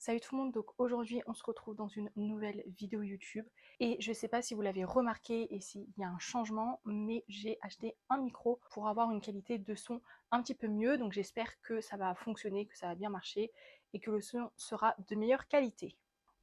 Salut tout le monde, donc aujourd'hui on se retrouve dans une nouvelle vidéo YouTube et je sais pas si vous l'avez remarqué et s'il y a un changement, mais j'ai acheté un micro pour avoir une qualité de son un petit peu mieux, donc j'espère que ça va fonctionner, que ça va bien marcher et que le son sera de meilleure qualité.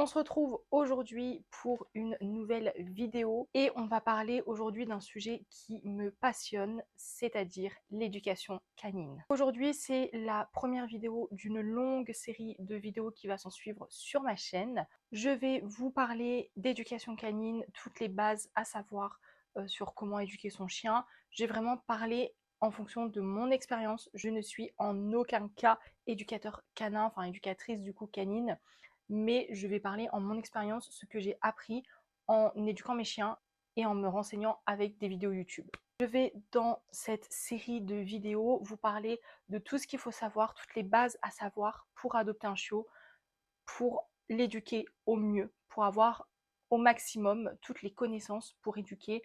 On se retrouve aujourd'hui pour une nouvelle vidéo et on va parler aujourd'hui d'un sujet qui me passionne, c'est-à-dire l'éducation canine. Aujourd'hui, c'est la première vidéo d'une longue série de vidéos qui va s'en suivre sur ma chaîne. Je vais vous parler d'éducation canine, toutes les bases à savoir sur comment éduquer son chien. J'ai vraiment parlé en fonction de mon expérience. Je ne suis en aucun cas éducateur canin, enfin éducatrice du coup canine, mais je vais parler en mon expérience, ce que j'ai appris en éduquant mes chiens et en me renseignant avec des vidéos YouTube. Je vais dans cette série de vidéos vous parler de tout ce qu'il faut savoir, toutes les bases à savoir pour adopter un chiot, pour l'éduquer au mieux, pour avoir au maximum toutes les connaissances pour éduquer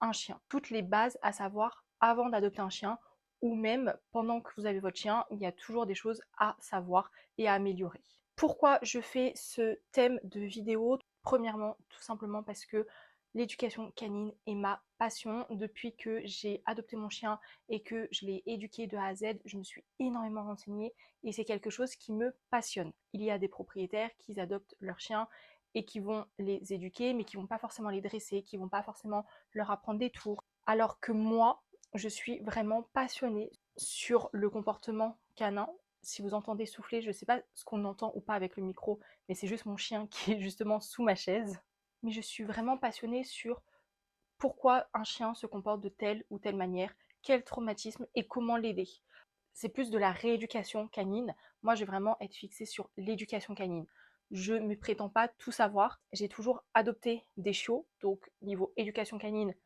un chien. Toutes les bases à savoir avant d'adopter un chien ou même pendant que vous avez votre chien, il y a toujours des choses à savoir et à améliorer. Pourquoi je fais ce thème de vidéo? Premièrement, tout simplement parce que l'éducation canine est ma passion. Depuis que j'ai adopté mon chien et que je l'ai éduqué de A à Z, je me suis énormément renseignée et c'est quelque chose qui me passionne. Il y a des propriétaires qui adoptent leurs chiens et qui vont les éduquer, mais qui vont pas forcément les dresser, qui vont pas forcément leur apprendre des tours. Alors que moi, je suis vraiment passionnée sur le comportement canin. Si vous entendez souffler, je ne sais pas ce qu'on entend ou pas avec le micro, mais c'est juste mon chien qui est justement sous ma chaise. Mais je suis vraiment passionnée sur pourquoi un chien se comporte de telle ou telle manière, quel traumatisme et comment l'aider. C'est plus de la rééducation canine. Moi, je vais vraiment être fixée sur l'éducation canine. Je ne me prétends pas tout savoir. J'ai toujours adopté des chiots, donc niveau éducation canine,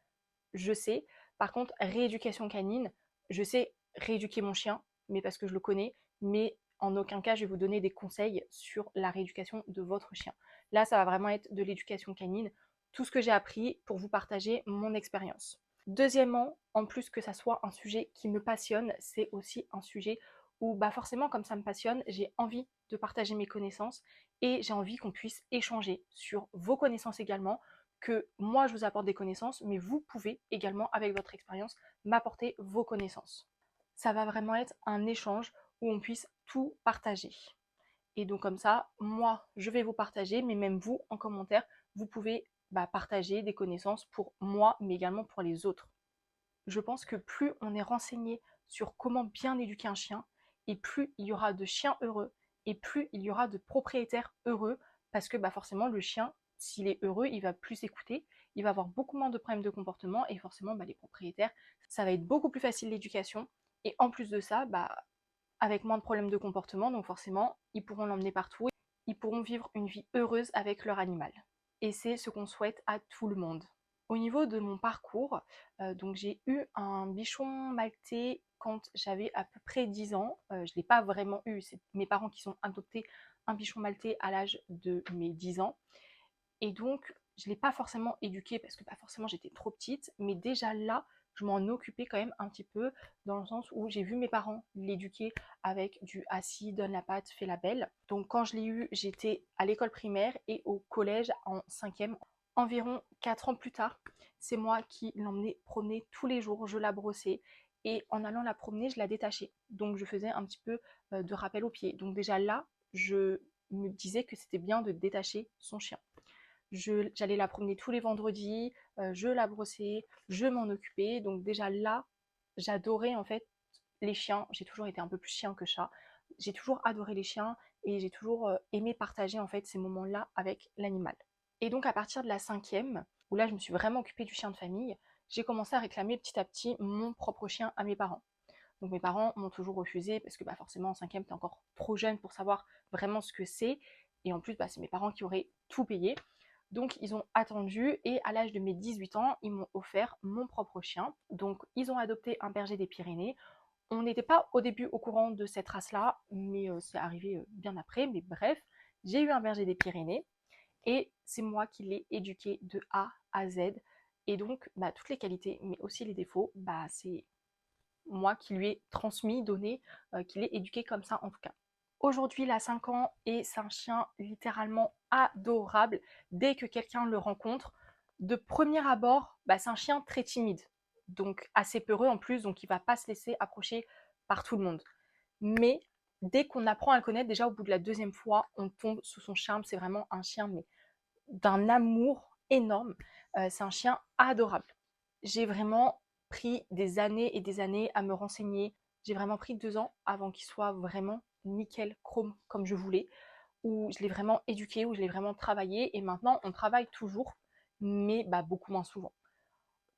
je sais. Par contre, rééducation canine, je sais rééduquer mon chien, mais parce que je le connais, mais en aucun cas je vais vous donner des conseils sur la rééducation de votre chien. Là, ça va vraiment être de l'éducation canine, tout ce que j'ai appris pour vous partager mon expérience. Deuxièmement, en plus que ça soit un sujet qui me passionne, c'est aussi un sujet où bah forcément comme ça me passionne, j'ai envie de partager mes connaissances et j'ai envie qu'on puisse échanger sur vos connaissances également, que moi je vous apporte des connaissances, mais vous pouvez également, avec votre expérience, m'apporter vos connaissances. Ça va vraiment être un échange où on puisse tout partager. Et donc comme ça, moi, je vais vous partager, mais même vous, en commentaire, vous pouvez partager des connaissances pour moi, mais également pour les autres. Je pense que plus on est renseigné sur comment bien éduquer un chien, et plus il y aura de chiens heureux, et plus il y aura de propriétaires heureux, parce que forcément le chien, s'il est heureux, il va plus écouter, il va avoir beaucoup moins de problèmes de comportement, et forcément les propriétaires, ça va être beaucoup plus facile l'éducation, et en plus de ça, avec moins de problèmes de comportement, donc forcément, ils pourront l'emmener partout, ils pourront vivre une vie heureuse avec leur animal. Et c'est ce qu'on souhaite à tout le monde. Au niveau de mon parcours, donc j'ai eu un bichon maltais quand j'avais à peu près 10 ans. Je ne l'ai pas vraiment eu, c'est mes parents qui sont adoptés un bichon maltais à l'âge de mes 10 ans. Et donc, je ne l'ai pas forcément éduqué parce que pas forcément j'étais trop petite, mais déjà là, je m'en occupais quand même un petit peu dans le sens où j'ai vu mes parents l'éduquer avec du assis, donne la patte, fais la belle. Donc quand je l'ai eu, j'étais à l'école primaire et au collège en 5e. Environ 4 ans plus tard, c'est moi qui l'emmenais promener tous les jours, je la brossais et en allant la promener, je la détachais. Donc je faisais un petit peu de rappel au pied. Donc déjà là, je me disais que c'était bien de détacher son chien. J'allais la promener tous les vendredis, je la brossais, je m'en occupais. Donc déjà là, j'adorais en fait les chiens. J'ai toujours été un peu plus chien que chat. J'ai toujours adoré les chiens et j'ai toujours aimé partager en fait ces moments-là avec l'animal. Et donc à partir de la 5e, où là je me suis vraiment occupée du chien de famille, j'ai commencé à réclamer petit à petit mon propre chien à mes parents. Donc mes parents m'ont toujours refusé parce que forcément en 5e t'es encore trop jeune pour savoir vraiment ce que c'est. Et en plus c'est mes parents qui auraient tout payé. Donc ils ont attendu et à l'âge de mes 18 ans, ils m'ont offert mon propre chien. Donc ils ont adopté un berger des Pyrénées. On n'était pas au début au courant de cette race-là, mais c'est arrivé bien après. Mais bref, j'ai eu un berger des Pyrénées et c'est moi qui l'ai éduqué de A à Z. Et donc toutes les qualités, mais aussi les défauts, c'est moi qui lui ai transmis, donné, qui l'ai éduqué comme ça en tout cas. Aujourd'hui, il a 5 ans et c'est un chien littéralement adorable. Dès que quelqu'un le rencontre, de premier abord, c'est un chien très timide, donc assez peureux en plus, donc il ne va pas se laisser approcher par tout le monde. Mais dès qu'on apprend à le connaître, déjà au bout de la deuxième fois, on tombe sous son charme. C'est vraiment un chien mais d'un amour énorme. C'est un chien adorable. J'ai vraiment pris des années et des années à me renseigner. J'ai vraiment pris 2 ans avant qu'il soit vraiment nickel chrome comme je voulais, où je l'ai vraiment éduqué, où je l'ai vraiment travaillé. Et maintenant, on travaille toujours, mais beaucoup moins souvent.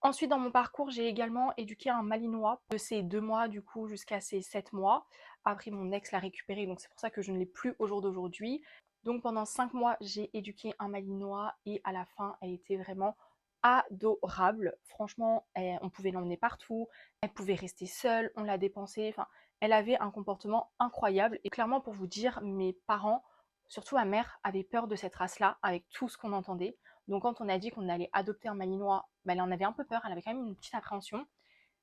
Ensuite, dans mon parcours, j'ai également éduqué un malinois de ses 2 mois du coup jusqu'à ses 7 mois. Après, mon ex l'a récupéré, donc c'est pour ça que je ne l'ai plus au jour d'aujourd'hui. Donc pendant 5 mois, j'ai éduqué un malinois et à la fin, elle était vraiment adorable. Franchement, on pouvait l'emmener partout, elle pouvait rester seule, on l'a dépensée. Enfin, elle avait un comportement incroyable. Et clairement, pour vous dire, mes parents, surtout ma mère, avaient peur de cette race-là avec tout ce qu'on entendait. Donc quand on a dit qu'on allait adopter un malinois, elle en avait un peu peur, elle avait quand même une petite appréhension.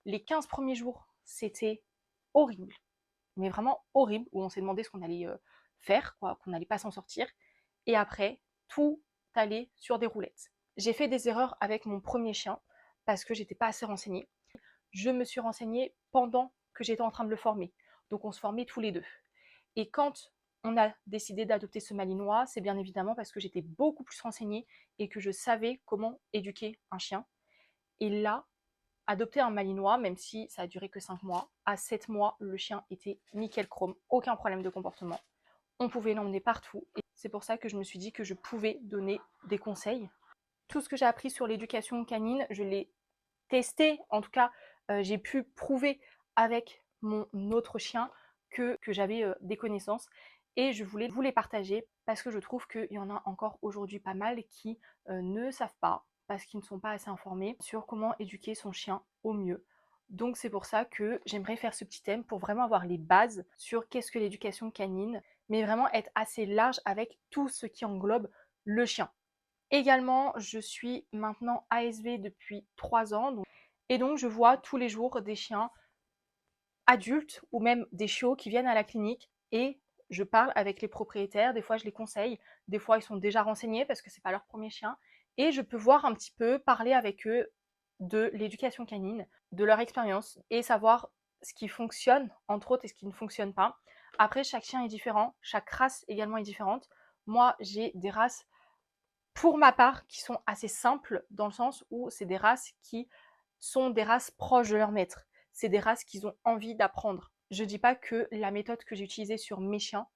Les 15 premiers jours, c'était horrible, mais vraiment horrible, où on s'est demandé ce qu'on allait faire, quoi, qu'on n'allait pas s'en sortir. Et après, tout allait sur des roulettes. J'ai fait des erreurs avec mon premier chien parce que j'étais pas assez renseignée. Je me suis renseignée pendant que j'étais en train de le former. Donc on se formait tous les deux. Et quand on a décidé d'adopter ce malinois, c'est bien évidemment parce que j'étais beaucoup plus renseignée et que je savais comment éduquer un chien. Et là, adopter un malinois, même si ça a duré que 5 mois, à 7 mois, le chien était nickel chrome, aucun problème de comportement. On pouvait l'emmener partout. Et c'est pour ça que je me suis dit que je pouvais donner des conseils. Tout ce que j'ai appris sur l'éducation canine, je l'ai testé. En tout cas, j'ai pu prouver avec mon autre chien que j'avais des connaissances. Et je voulais vous les partager parce que je trouve qu'il y en a encore aujourd'hui pas mal qui ne savent pas, parce qu'ils ne sont pas assez informés sur comment éduquer son chien au mieux. Donc c'est pour ça que j'aimerais faire ce petit thème pour vraiment avoir les bases sur qu'est-ce que l'éducation canine, mais vraiment être assez large avec tout ce qui englobe le chien. Également, je suis maintenant ASV depuis 3 ans. Et donc, je vois tous les jours des chiens adultes ou même des chiots qui viennent à la clinique et je parle avec les propriétaires. Des fois, je les conseille. Des fois, ils sont déjà renseignés parce que c'est pas leur premier chien. Et je peux voir un petit peu, parler avec eux de l'éducation canine, de leur expérience et savoir ce qui fonctionne, entre autres, et ce qui ne fonctionne pas. Après, chaque chien est différent. Chaque race également est différente. Moi, j'ai des races pour ma part, qui sont assez simples dans le sens où c'est des races qui sont des races proches de leur maître. C'est des races qu'ils ont envie d'apprendre. Je ne dis pas que la méthode que j'ai utilisée sur mes chiens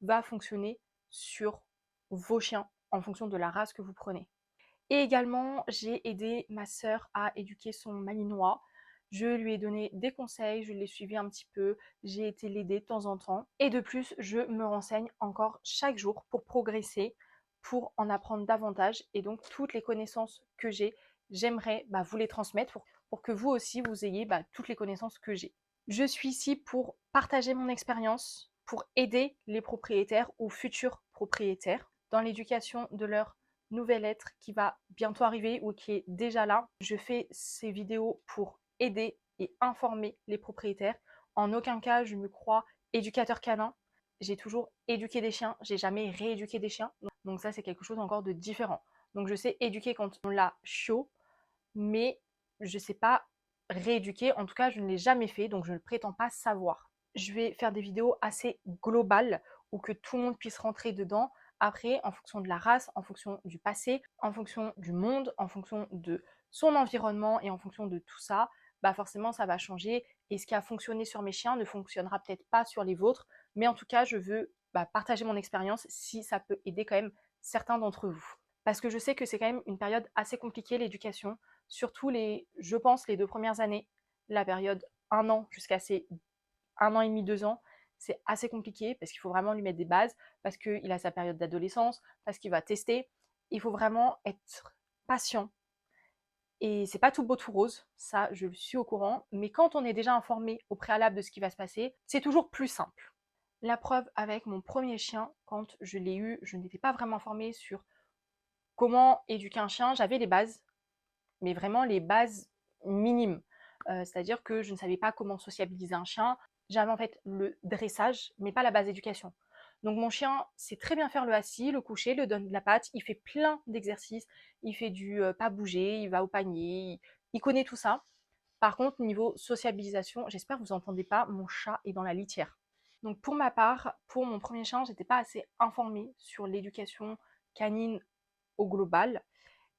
va fonctionner sur vos chiens en fonction de la race que vous prenez. Et également, j'ai aidé ma sœur à éduquer son malinois. Je lui ai donné des conseils, je l'ai suivi un petit peu, j'ai été l'aider de temps en temps. Et de plus, je me renseigne encore chaque jour pour progresser, pour en apprendre davantage. Et donc, toutes les connaissances que j'ai, j'aimerais vous les transmettre pour que vous aussi, vous ayez toutes les connaissances que j'ai. Je suis ici pour partager mon expérience, pour aider les propriétaires ou futurs propriétaires dans l'éducation de leur nouvel être qui va bientôt arriver ou qui est déjà là. Je fais ces vidéos pour aider et informer les propriétaires. En aucun cas, je me crois éducateur canin. J'ai toujours éduqué des chiens, j'ai jamais rééduqué des chiens. Donc ça, c'est quelque chose encore de différent. Donc je sais éduquer quand on l'a chiot, mais je sais pas rééduquer. En tout cas, je ne l'ai jamais fait, donc je ne prétends pas savoir. Je vais faire des vidéos assez globales où que tout le monde puisse rentrer dedans. Après, en fonction de la race, en fonction du passé, en fonction du monde, en fonction de son environnement et en fonction de tout ça, forcément ça va changer. Et ce qui a fonctionné sur mes chiens ne fonctionnera peut-être pas sur les vôtres. Mais en tout cas, je veux partager mon expérience si ça peut aider quand même certains d'entre vous. Parce que je sais que c'est quand même une période assez compliquée, l'éducation. Surtout je pense, les 2 premières années, la période 1 an jusqu'à ses 1 an et demi, 2 ans, c'est assez compliqué parce qu'il faut vraiment lui mettre des bases, parce qu'il a sa période d'adolescence, parce qu'il va tester. Il faut vraiment être patient. Et c'est pas tout beau tout rose, ça je le suis au courant, mais quand on est déjà informé au préalable de ce qui va se passer, c'est toujours plus simple. La preuve avec mon premier chien, quand je l'ai eu, je n'étais pas vraiment informée sur comment éduquer un chien, j'avais les bases, mais vraiment les bases minimes. C'est-à-dire que je ne savais pas comment sociabiliser un chien. J'avais en fait le dressage, mais pas la base d'éducation. Donc mon chien sait très bien faire le assis, le coucher, le donne de la patte, il fait plein d'exercices, il fait du pas bouger, il va au panier, il connaît tout ça. Par contre, niveau sociabilisation, j'espère que vous n'entendez pas, mon chat est dans la litière. Donc pour ma part, pour mon premier chien, j'étais pas assez informée sur l'éducation canine au global.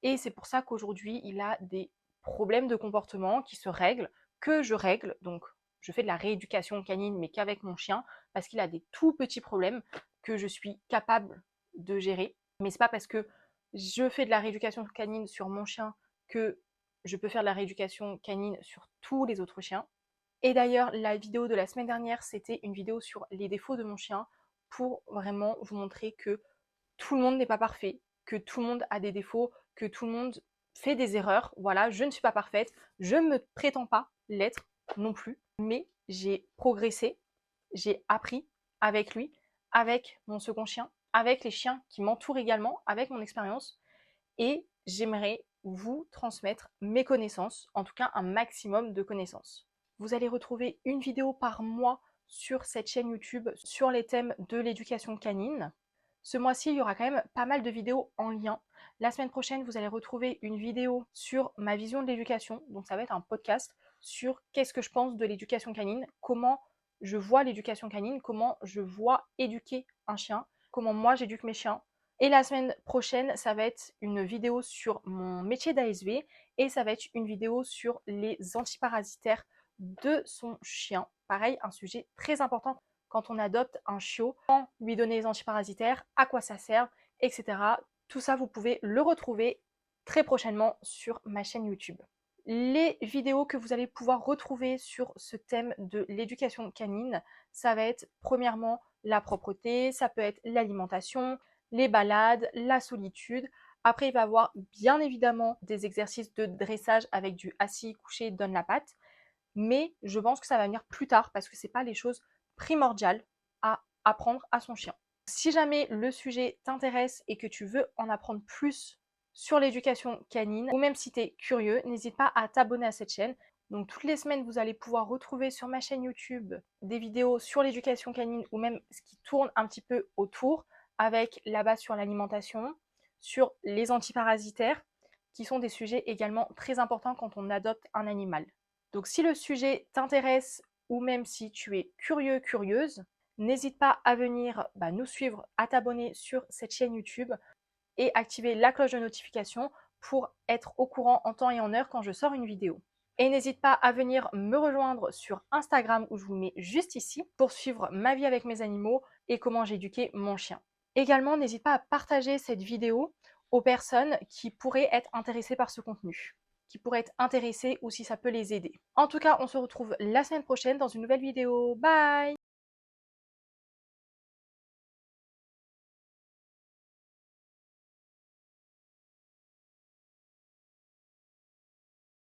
Et c'est pour ça qu'aujourd'hui, il a des problèmes de comportement qui se règlent, que je règle. Donc je fais de la rééducation canine, mais qu'avec mon chien, parce qu'il a des tout petits problèmes que je suis capable de gérer. Mais c'est pas parce que je fais de la rééducation canine sur mon chien que je peux faire de la rééducation canine sur tous les autres chiens. Et d'ailleurs, la vidéo de la semaine dernière, c'était une vidéo sur les défauts de mon chien pour vraiment vous montrer que tout le monde n'est pas parfait, que tout le monde a des défauts, que tout le monde fait des erreurs. Voilà, je ne suis pas parfaite, je ne me prétends pas l'être non plus, mais j'ai progressé, j'ai appris avec lui, avec mon second chien, avec les chiens qui m'entourent également, avec mon expérience, et j'aimerais vous transmettre mes connaissances, en tout cas un maximum de connaissances. Vous allez retrouver une vidéo par mois sur cette chaîne YouTube sur les thèmes de l'éducation canine. Ce mois-ci, il y aura quand même pas mal de vidéos en lien. La semaine prochaine, vous allez retrouver une vidéo sur ma vision de l'éducation. Donc ça va être un podcast sur qu'est-ce que je pense de l'éducation canine, comment je vois l'éducation canine, comment je vois éduquer un chien, comment moi j'éduque mes chiens. Et la semaine prochaine, ça va être une vidéo sur mon métier d'ASV et ça va être une vidéo sur les antiparasitaires de son chien. Pareil, un sujet très important quand on adopte un chiot, quand lui donner les antiparasitaires, à quoi ça sert, etc. Tout ça, vous pouvez le retrouver très prochainement sur ma chaîne YouTube. Les vidéos que vous allez pouvoir retrouver sur ce thème de l'éducation canine, ça va être premièrement la propreté, ça peut être l'alimentation, les balades, la solitude. Après, il va y avoir bien évidemment des exercices de dressage avec du assis, couché, donne la patte. Mais je pense que ça va venir plus tard parce que ce n'est pas les choses primordiales à apprendre à son chien. Si jamais le sujet t'intéresse et que tu veux en apprendre plus sur l'éducation canine, ou même si tu es curieux, n'hésite pas à t'abonner à cette chaîne. Donc toutes les semaines, vous allez pouvoir retrouver sur ma chaîne YouTube des vidéos sur l'éducation canine ou même ce qui tourne un petit peu autour, avec la base sur l'alimentation, sur les antiparasitaires, qui sont des sujets également très importants quand on adopte un animal. Donc si le sujet t'intéresse ou même si tu es curieux, curieuse, n'hésite pas à venir nous suivre, à t'abonner sur cette chaîne YouTube et activer la cloche de notification pour être au courant en temps et en heure quand je sors une vidéo. Et n'hésite pas à venir me rejoindre sur Instagram où je vous mets juste ici pour suivre ma vie avec mes animaux et comment j'ai éduqué mon chien. Également, n'hésite pas à partager cette vidéo aux personnes qui pourraient être intéressées par ce contenu, qui pourraient être intéressées ou si ça peut les aider. En tout cas, on se retrouve la semaine prochaine dans une nouvelle vidéo. Bye!